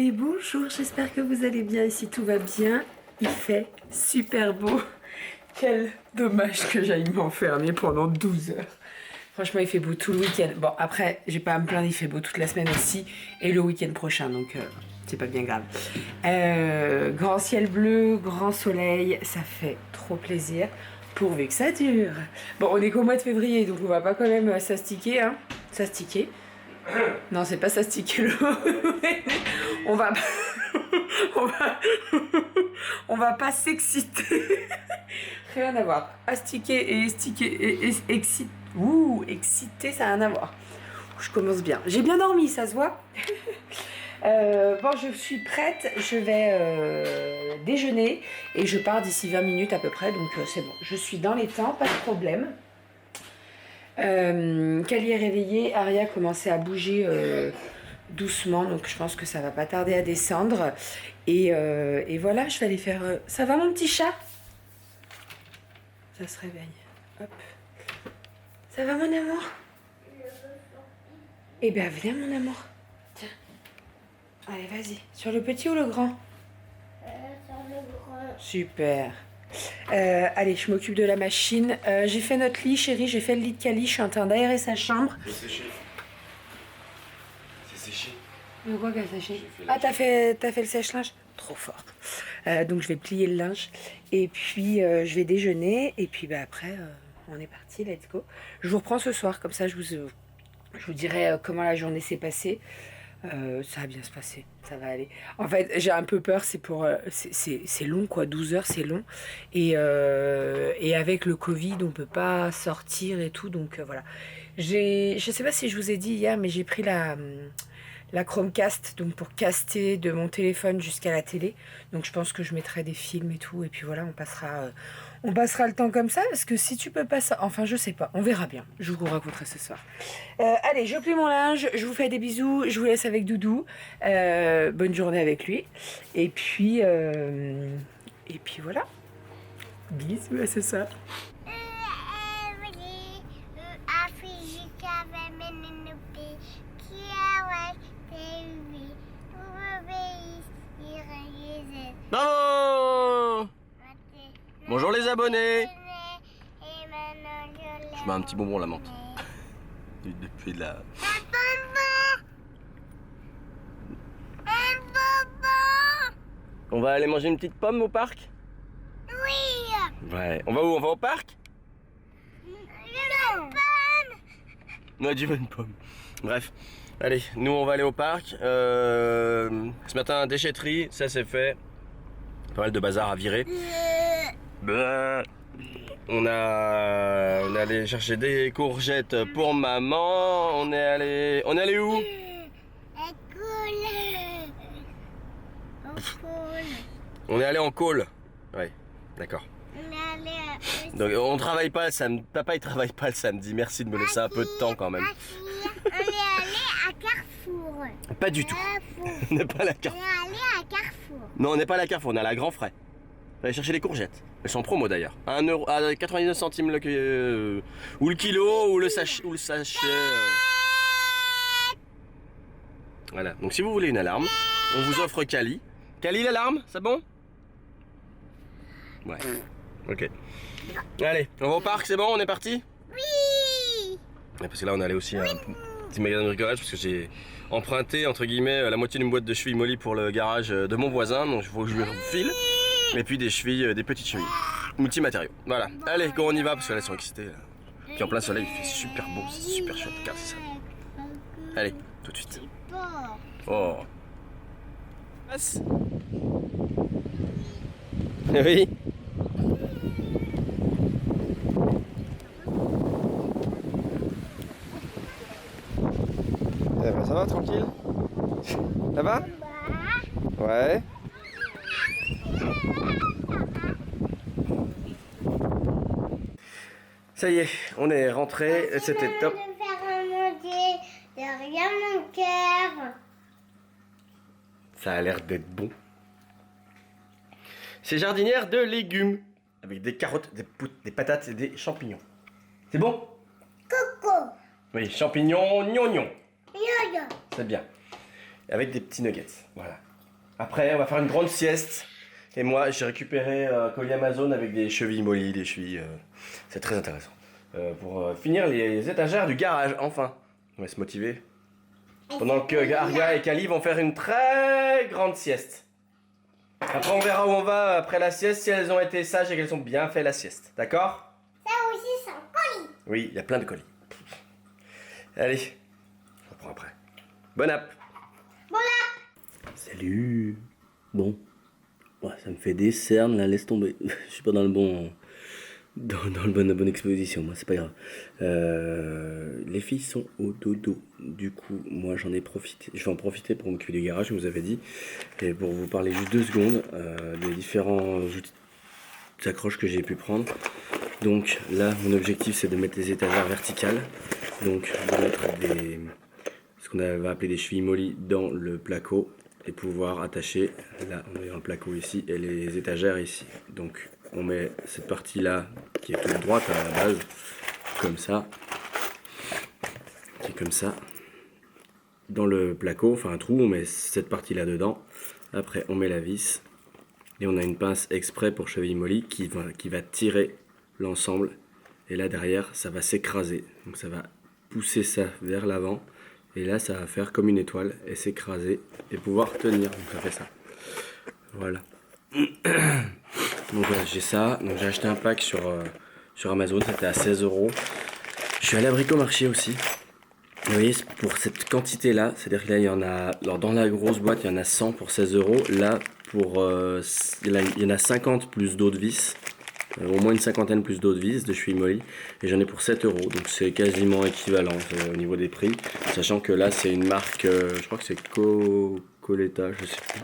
Et bonjour, j'espère que vous allez bien. Ici tout va bien, il fait super beau. Quel dommage que j'aille m'enfermer pendant 12 heures. Franchement, il fait beau tout le week-end. Bon, après, j'ai pas à me plaindre, il fait beau toute la semaine aussi et le week-end prochain, donc c'est pas bien grave. Grand ciel bleu, grand soleil, ça fait trop plaisir, pourvu que ça dure. Bon, on est qu'au mois de février, donc on va pas quand même s'astiquer, hein. S'astiquer. Non, c'est pas s'astiquer le on va on va pas s'exciter. Rien à voir. Astiquer et estiquer et exciter. Ouh, exciter, ça a rien à voir. Je commence bien. J'ai bien dormi, ça se voit. Bon, je suis prête. Je vais déjeuner et je pars d'ici 20 minutes à peu près. Donc c'est bon. Je suis dans les temps, pas de problème. Kali est réveillée. Aria commençait à bouger doucement. Donc je pense que ça va pas tarder à descendre. Et voilà, je vais aller faire... Ça va mon petit chat? Ça se réveille. Hop. Ça va mon amour? Eh bien viens mon amour. Tiens. Allez vas-y. Sur le petit ou le grand? Sur le grand. Super. Allez, je m'occupe de la machine. J'ai fait notre lit, chérie. J'ai fait le lit de Kali. Je suis en train d'aérer sa chambre. C'est séché. C'est séché. De quoi qu'elle séché? Ah, t'as fait le sèche-linge? Trop fort. Donc je vais plier le linge. Et puis je vais déjeuner. Et puis bah, après, on est parti. Let's go. Je vous reprends ce soir. Comme ça, je vous dirai comment la journée s'est passée. Ça va bien se passer, ça va aller. En fait, j'ai un peu peur, c'est long quoi, 12 heures c'est long. Et avec le Covid, on peut pas sortir et tout, donc voilà. Je sais pas si je vous ai dit hier, mais j'ai pris la Chromecast, donc pour caster de mon téléphone jusqu'à la télé. Donc je pense que je mettrai des films et tout, et puis voilà, on passera le temps comme ça, parce que si tu peux pas ça, enfin je sais pas, on verra bien, je vous raconterai ce soir. Allez, je plie mon linge, je vous fais des bisous, je vous laisse avec Doudou, bonne journée avec lui, et puis voilà, bisous à ce soir. Bravo! Bonjour les abonnés! Je mets un petit bonbon à la menthe. Depuis de la... On va aller manger une petite pomme au parc? Oui! Ouais. On va où? On va au parc? Non! Ouais, tu veux une pomme. Bref. Allez, nous on va aller au parc. Ce matin, déchetterie, ça c'est fait. Pas mal de bazar à virer. Ben, on est allé chercher des courgettes pour maman. On est allé où? On est allé en call. Ouais, d'accord. Donc on travaille pas le samedi. Papa il travaille pas le samedi. Merci de me laisser un peu de temps quand même. On est allé à Carrefour. Pas du tout. On n'est pas à la On Carrefour. est allé à Carrefour. Non, on n'est pas à la Carrefour, on est à la Grand Frais. On va aller chercher les courgettes. Elles sont en promo d'ailleurs. À 1 euro, à 99 centimes ou le kilo ou le sachet. Voilà. Donc si vous voulez une alarme, on vous offre Kali. Kali l'alarme, c'est bon? Ouais. Ok. Allez, on va au parc, c'est bon, on est parti? Oui! Ouais, parce que là on allait aussi à un petit magasin de bricolage parce que j'ai emprunté entre guillemets la moitié d'une boîte de chevilles molly pour le garage de mon voisin, donc il faut que je lui refile. Et puis des chevilles, des petites chevilles. Multi-matériaux. Voilà. Allez, go, on y va parce que là, elles sont excitées. Là. Puis en plein soleil, il fait super beau, c'est super chouette. Regarde, c'est ça. Allez, tout de suite. Oh. Passe. Oui. Eh ben, ça va, tranquille? Ça va? Ouais. Ça y est, on est rentré, c'était top. De faire à manger, derrière mon cœur. Ça a l'air d'être bon. C'est jardinière de légumes, avec des carottes, des patates et des champignons. C'est bon? Coco. Oui, champignons, gnognon. Yo-yo. C'est bien. Avec des petits nuggets, voilà. Après, on va faire une grande sieste. Et moi, j'ai récupéré un colis Amazon avec des chevilles mollies, des chevilles. C'est très intéressant. Pour finir les étagères du garage, enfin. On va se motiver. Pendant que Aria et Kali vont faire une très grande sieste. Après, on verra où on va après la sieste, si elles ont été sages et qu'elles ont bien fait la sieste. D'accord? Ça aussi, c'est un colis. Oui, il y a plein de colis. Allez, je reprends après. Bonne app. Voilà. Salut. Bon. Ouais, ça me fait des cernes là, laisse tomber. Je suis pas dans le bon. La bonne exposition, moi, c'est pas grave. Les filles sont au dodo. Du coup, moi j'en ai profité. Je vais en profiter pour m'occuper du garage, je vous avais dit. Et pour vous parler juste 2 secondes des différents outils d'accroche que j'ai pu prendre. Donc là, mon objectif c'est de mettre les étagères verticales. Donc de mettre ce qu'on va appeler des chevilles mollies dans le placo. Et pouvoir attacher, là on est dans le placo ici, et les étagères ici. Donc on met cette partie là qui est toute droite à la base, comme ça, qui est comme ça, dans le placo, enfin un trou, on met cette partie là dedans. Après on met la vis, et on a une pince exprès pour cheville molly qui va tirer l'ensemble. Et là derrière ça va s'écraser, donc ça va pousser ça vers l'avant. Et là, ça va faire comme une étoile et s'écraser et pouvoir tenir. Donc ça fait ça. Voilà. Donc voilà, j'ai ça. Donc j'ai acheté un pack sur Amazon, c'était à 16 €. Je suis allé à Bricomarché aussi. Vous voyez, pour cette quantité-là, c'est-à-dire que là, il y en a. Alors dans la grosse boîte, il y en a 100 pour 16 €. Là, il y en a 50 plus d'autres vis. Au moins une cinquantaine plus d'autres vis de chevilles mollies, et j'en ai pour 7 €, donc c'est quasiment équivalent au niveau des prix, sachant que là c'est une marque, je crois que c'est Coletta, je sais plus,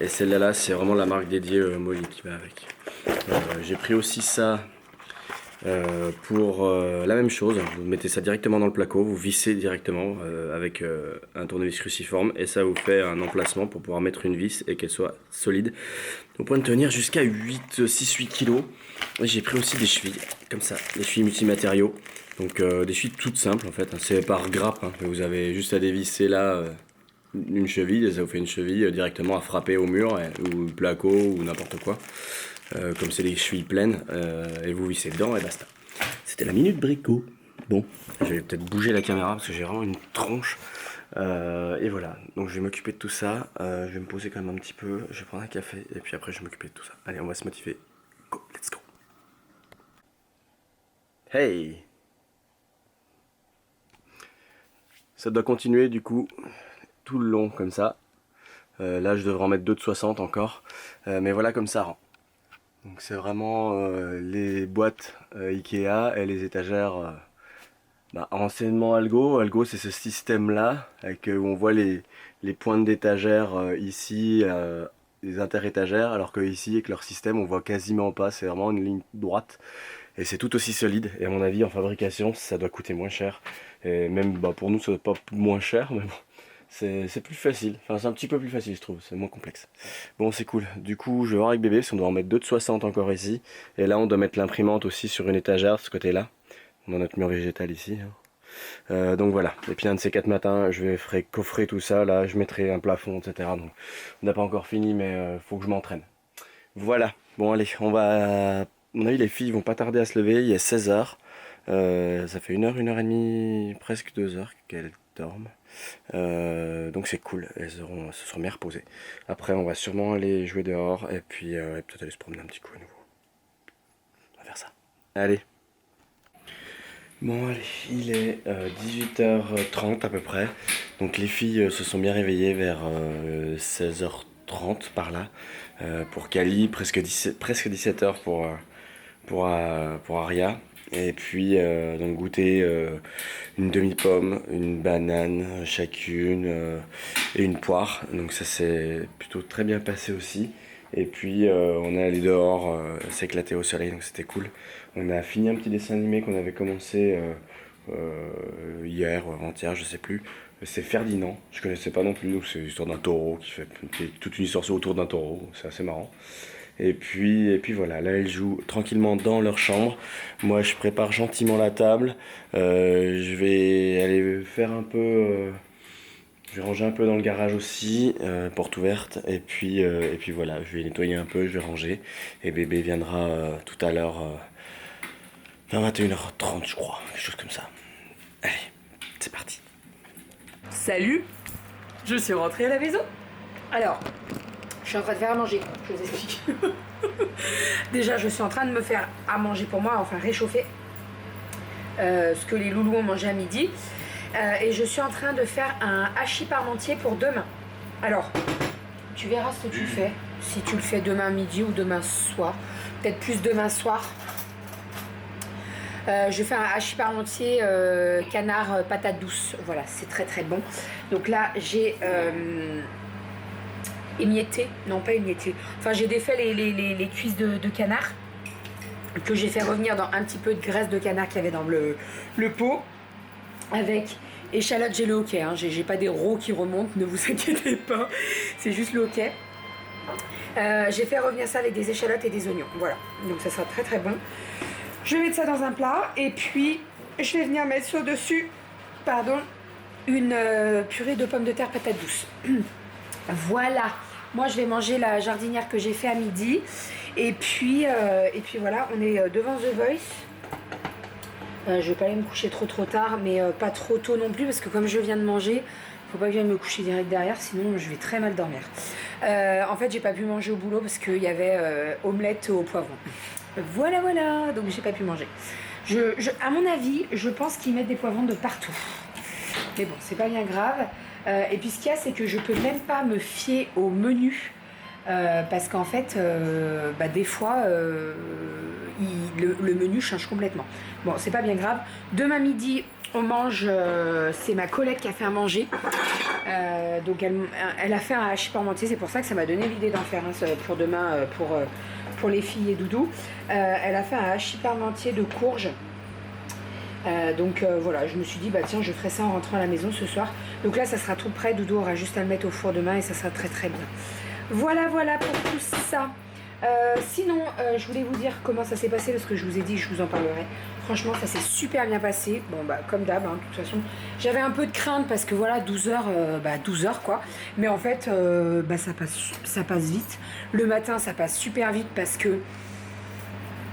et celle-là c'est vraiment la marque dédiée molly qui va avec. J'ai pris aussi ça pour la même chose, vous mettez ça directement dans le placo, vous vissez directement avec un tournevis cruciforme, et ça vous fait un emplacement pour pouvoir mettre une vis et qu'elle soit solide au point de tenir jusqu'à 6-8 kg. J'ai pris aussi des chevilles comme ça, des chevilles multimatériaux, donc des chevilles toutes simples en fait, hein. C'est par grappe, hein. Vous avez juste à dévisser là une cheville et ça vous fait une cheville directement à frapper au mur ou au placo ou n'importe quoi. Comme c'est des chevilles pleines, et vous vissez dedans et basta. C'était la minute brico. Bon, je vais peut-être bouger la caméra parce que j'ai vraiment une tronche. Et voilà, donc je vais m'occuper de tout ça. Je vais me poser quand même un petit peu. Je vais prendre un café et puis après je vais m'occuper de tout ça. Allez, on va se motiver. Go, let's go. Hey! Ça doit continuer du coup tout le long comme ça. Là je devrais en mettre 2 de 60 encore. Mais voilà comme ça rend. Donc c'est vraiment les boîtes Ikea et les étagères anciennement Algo. Algo c'est ce système là avec, où on voit les pointes d'étagères ici, les interétagères, alors que ici avec leur système on voit quasiment pas, c'est vraiment une ligne droite et c'est tout aussi solide, et à mon avis en fabrication ça doit coûter moins cher, et même pour nous ça doit pas moins cher, mais bon. C'est plus facile, enfin c'est un petit peu plus facile je trouve, c'est moins complexe. Bon c'est cool, du coup je vais voir avec bébé si on doit en mettre 2 de 60 encore ici. Et là on doit mettre l'imprimante aussi sur une étagère de ce côté là. On a notre mur végétal ici, hein. Donc voilà, et puis un de ces 4 matins je vais coffrer tout ça, là je mettrai un plafond etc. Donc on n'a pas encore fini, mais faut que je m'entraîne. Voilà, bon allez, on va... À mon avis les filles vont pas tarder à se lever, il est 16 h. Ça fait 1 heure et demie, presque 2 heures qu'elles dorment. Donc c'est cool, elles se seront bien reposées. Après on va sûrement aller jouer dehors et puis peut-être aller se promener un petit coup à nouveau. On va faire ça. Allez. Bon allez, il est 18h30 à peu près. Donc les filles se sont bien réveillées vers 16h30 par là. Pour Kali, presque 17h pour Aria. Et puis donc goûter une demi-pomme, une banane chacune et une poire. Donc ça s'est plutôt très bien passé aussi. Et puis on est allé dehors s'éclater au soleil, donc c'était cool. On a fini un petit dessin animé qu'on avait commencé hier ou avant-hier, je sais plus. C'est Ferdinand, je connaissais pas non plus, donc c'est l'histoire d'un taureau qui fait toute une histoire autour d'un taureau, c'est assez marrant. Et puis voilà, là elles jouent tranquillement dans leur chambre. Moi je prépare gentiment la table. Je vais aller faire un peu Je vais ranger un peu dans le garage aussi, porte ouverte, et puis voilà, je vais nettoyer un peu, je vais ranger, et bébé viendra tout à l'heure, vers 21h30 je crois, quelque chose comme ça. Allez, c'est parti. Salut, je suis rentrée à la maison. Alors, je suis en train de faire à manger, je vous explique. Déjà, je suis en train de me faire à manger pour moi, enfin réchauffer ce que les loulous ont mangé à midi. Et je suis en train de faire un hachis parmentier pour demain. Alors, tu verras ce que tu fais, si tu le fais demain midi ou demain soir, peut-être plus demain soir. Je fais un hachis parmentier canard patate douce, voilà, c'est très très bon. Donc là, j'ai émietté, non pas émietté, enfin j'ai défait les cuisses de canard que j'ai fait revenir dans un petit peu de graisse de canard qu'il y avait dans le pot, avec échalote, j'ai le hoquet, hein. J'ai pas des rots qui remontent, ne vous inquiétez pas, c'est juste le hoquet. J'ai fait revenir ça avec des échalotes et des oignons, voilà, donc ça sera très très bon. Je vais mettre ça dans un plat et puis je vais venir mettre sur dessus, pardon, une purée de pommes de terre patate douce. Voilà, moi je vais manger la jardinière que j'ai fait à midi et puis voilà, on est devant The Voice. Je vais pas aller me coucher trop tard, mais pas trop tôt non plus parce que comme je viens de manger, faut pas que je vienne me coucher direct derrière, sinon je vais très mal dormir. En fait, j'ai pas pu manger au boulot parce qu'il y avait omelette au poivron. Voilà, donc j'ai pas pu manger. À mon avis, je pense qu'ils mettent des poivrons de partout. Mais bon, c'est pas bien grave. Et puis ce qu'il y a, c'est que je peux même pas me fier au menu. Parce qu'en fait, des fois, le menu change complètement. Bon, c'est pas bien grave. Demain midi, on mange, c'est ma collègue qui a fait à manger. Donc elle a fait un hachis parmentier, c'est pour ça que ça m'a donné l'idée d'en faire un pour demain, pour les filles et Doudou. Elle a fait un hachis parmentier de courge. Voilà, je me suis dit, bah tiens, je ferai ça en rentrant à la maison ce soir. Donc là, ça sera tout prêt. Doudou aura juste à le mettre au four demain et ça sera très très bien. Voilà pour tout ça. Sinon, je voulais vous dire comment ça s'est passé parce que je vous ai dit que je vous en parlerai. Franchement, ça s'est super bien passé. Bon, comme d'hab, hein, de toute façon. J'avais un peu de crainte parce que voilà, 12 heures quoi. Mais en fait, ça passe vite. Le matin, ça passe super vite parce que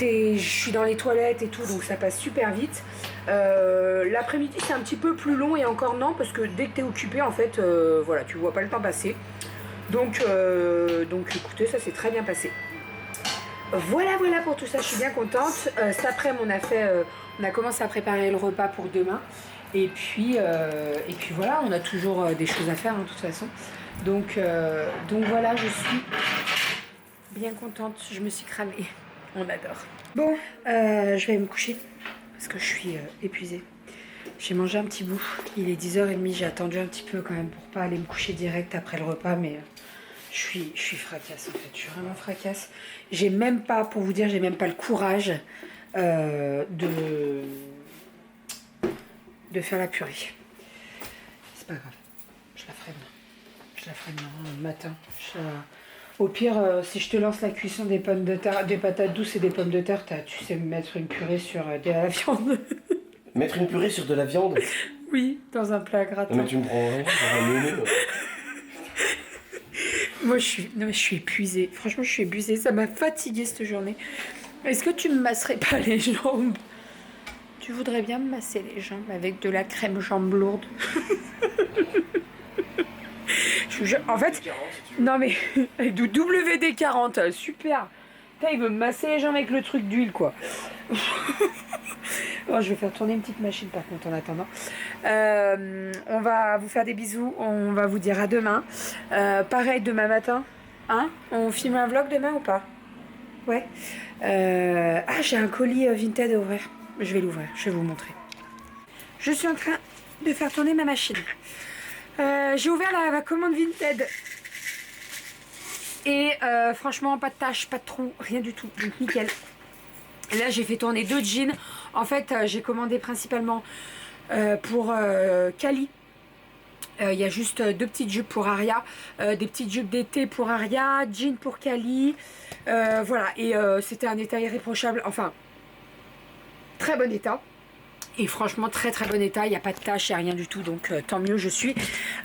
je suis dans les toilettes et tout, donc ça passe super vite. L'après-midi, c'est un petit peu plus long et encore non, parce que dès que tu es occupé, en fait, voilà, tu vois pas le temps passer. Donc écoutez, ça s'est très bien passé. Voilà pour tout ça, je suis bien contente. Cet après-midi, on a commencé à préparer le repas pour demain. Et puis voilà, on a toujours des choses à faire, hein, de toute façon. Donc voilà, je suis bien contente, je me suis cramée. On adore. Bon, je vais me coucher parce que je suis épuisée. J'ai mangé un petit bout. Il est 10h30. J'ai attendu un petit peu quand même pour pas aller me coucher direct après le repas, mais je suis fracasse en fait. Je suis vraiment fracasse. J'ai même pas, pour vous dire, j'ai même pas le courage de faire la purée. C'est pas grave. Je la ferai demain le matin. Au pire, si je te lance la cuisson des pommes de terre, des patates douces et des pommes de terre, tu sais mettre une purée sur de la viande. Mettre une purée sur de la viande? Oui, dans un plat gratin. Mais tu me prends vraiment pour un neuneu. Moi, je suis épuisée. Franchement, je suis épuisée. Ça m'a fatiguée cette journée. Est-ce que tu me masserais pas les jambes? Tu voudrais bien me masser les jambes avec de la crème jambe lourde? En fait, non mais avec du WD-40, super. Putain, il veut me masser les jambes avec le truc d'huile, quoi. Bon, je vais faire tourner une petite machine par contre en attendant. On va vous faire des bisous. On va vous dire à demain. Pareil demain matin. Hein? On filme un vlog demain ou pas? Ouais. J'ai un colis Vinted à ouvrir. Je vais l'ouvrir. Je vais vous montrer. Je suis en train de faire tourner ma machine. J'ai ouvert la commande Vinted. Et franchement, pas de taches, pas de trous, rien du tout. Donc nickel. Là, j'ai fait tourner 2 jeans. En fait, j'ai commandé principalement pour Cali. Il y a juste 2 petites jupes pour Aria, des petites jupes d'été pour Aria, jeans pour Cali. Voilà, et c'était un état irréprochable. Enfin, très bon état. Et franchement, très très bon état, il n'y a pas de taches, il n'y a rien du tout, donc tant mieux, je suis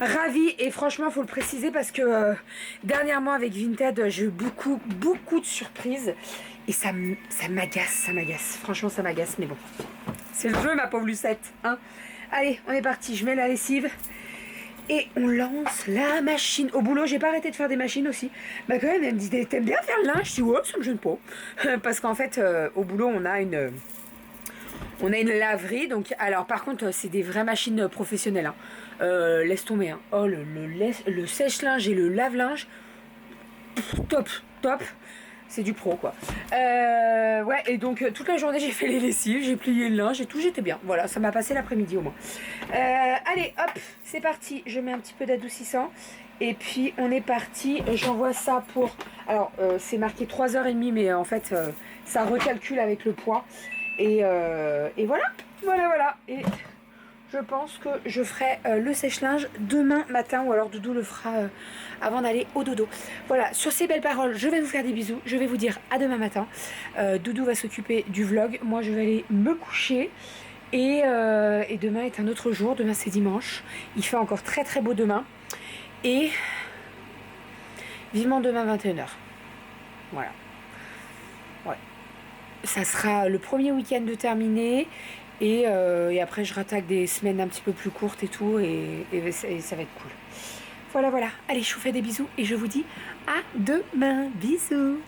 ravie. Et franchement, il faut le préciser parce que dernièrement avec Vinted, j'ai eu beaucoup de surprises. Et ça m'agace, franchement ça m'agace, mais bon. C'est le jeu ma pauvre Lucette, hein. Allez, on est parti, je mets la lessive. Et on lance la machine. Au boulot, j'ai pas arrêté de faire des machines aussi. Bah quand même, elle me dit, t'aimes bien faire le linge? Je dis, ouais, ça me gêne pas. Parce qu'en fait, au boulot, on a une laverie. Donc, alors par contre, c'est des vraies machines professionnelles. Hein. Laisse tomber. Hein. Oh, le sèche-linge et le lave-linge. Top. C'est du pro quoi. Ouais, et donc toute la journée j'ai fait les lessives, j'ai plié le linge et tout, j'étais bien. Voilà, ça m'a passé l'après-midi au moins. Allez, hop, c'est parti. Je mets un petit peu d'adoucissant. Et puis on est parti. J'envoie ça pour... Alors, c'est marqué 3h30, mais en fait, ça recalcule avec le poids. Et voilà. Et je pense que je ferai le sèche-linge demain matin, ou alors Doudou le fera avant d'aller au dodo. Voilà, sur ces belles paroles, je vais vous faire des bisous. Je vais vous dire à demain matin. Doudou va s'occuper du vlog. Moi, je vais aller me coucher. Et demain est un autre jour. Demain, c'est dimanche. Il fait encore très très beau demain. Et vivement demain 21h. Voilà. Ouais. Ça sera le premier week-end de terminé. Et après, je rattaque des semaines un petit peu plus courtes et tout. Et ça va être cool. Voilà. Allez, je vous fais des bisous. Et je vous dis à demain. Bisous.